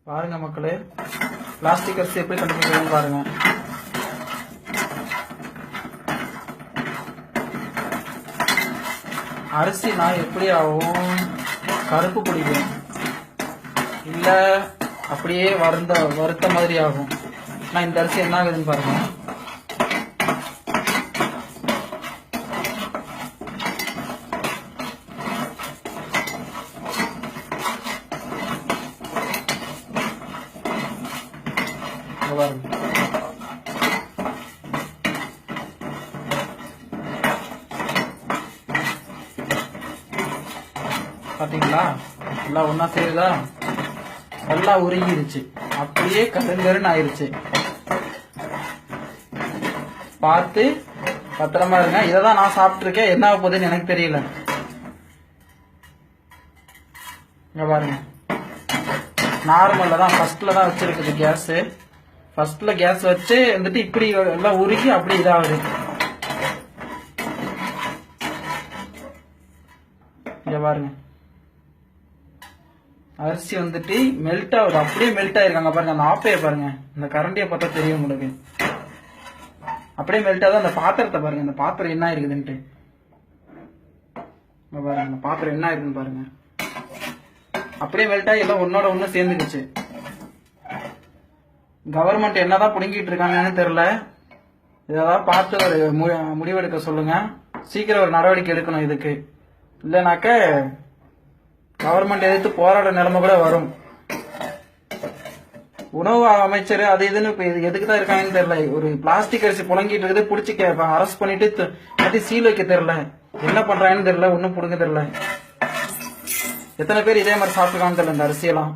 பாருங்க மக்களே, பிளாஸ்டிக் அரிசி எப்படி கண்டுபிடிக்கிறதுன்னு பாருங்க. அரிசினா எப்படி ஆகும்? கருப்பு பிடிக்கும், இல்ல அப்படியே வறுத்த மாதிரி ஆகும். நான் இந்த அரிசி என்ன ஆகுதுன்னு பாருங்க. பாத்தீங்களா, எல்லாம் ஒன்னா சேருதா, எல்லாம் உருகிருச்சு, அப்படியே கருங்கருன்னு ஆயிருச்சு. பார்த்து பத்திரமா இருங்க. இதான் நான் சாப்பிட்டு இருக்கேன், என்ன ஆக போகுதுன்னு எனக்கு தெரியல. இங்க பாருங்க, நார்மல்ல தான் ஃபர்ஸ்ட்ல தான் வச்சிருக்குது கேஸ். ஃபர்ஸ்ட்ல கேஸ் வச்சு வந்துட்டு இப்படி எல்லாம் உருகி அப்படி இதாகுது. இங்க பாருங்க, அரிசி வந்துட்டு மெல்ட் ஆகுது, அப்படியே மெல்ட் ஆயிருக்காங்க பாருங்க. அந்த ஆப்பைய பாருங்க, இந்த கரண்டியை பார்த்தா தெரியும் உங்களுக்கு. அப்படியே மெல்ட் ஆகுது. அந்த பாத்திரத்தை பாருங்க, அந்த பாத்திரம் என்ன இருக்குதுன்ட்டு பாருங்க. அந்த பாத்திரம் என்ன இருக்குன்னு பாருங்க, அப்படியே மெல்ட் ஆகி எல்லாம் ஒன்னோட ஒண்ணு சேர்ந்துக்குச்சு. கவர்மெண்ட் என்னதான் புடுங்கிட்டு இருக்காங்கன்னு தெரியல. இதெல்லாம் பார்த்து ஒரு முடிவெடுக்க சொல்லுங்க. சீக்கிரம் ஒரு நடவடிக்கை எடுக்கணும் இதுக்கு. இல்லைனாக்க கவர்மெண்ட் எதிர்த்து போராட நிலைமை கூட வரும். உணவு அமைச்சர் அது இதுன்னு இப்ப எதுக்கு தான் இருக்காங்கன்னு தெரியல. ஒரு பிளாஸ்டிக் அரிசி புழங்கிட்டு இருக்குது, பிடிச்சி அரெஸ்ட் பண்ணிட்டு சீல் வைக்க தெரியல. என்ன பண்றாங்கன்னு தெரியல, ஒன்னும் புடுங்க தெரியல. எத்தனை பேர் இதே மாதிரி சாப்பிட்டுருக்கான்னு தெரியல இந்த அரிசியெல்லாம்.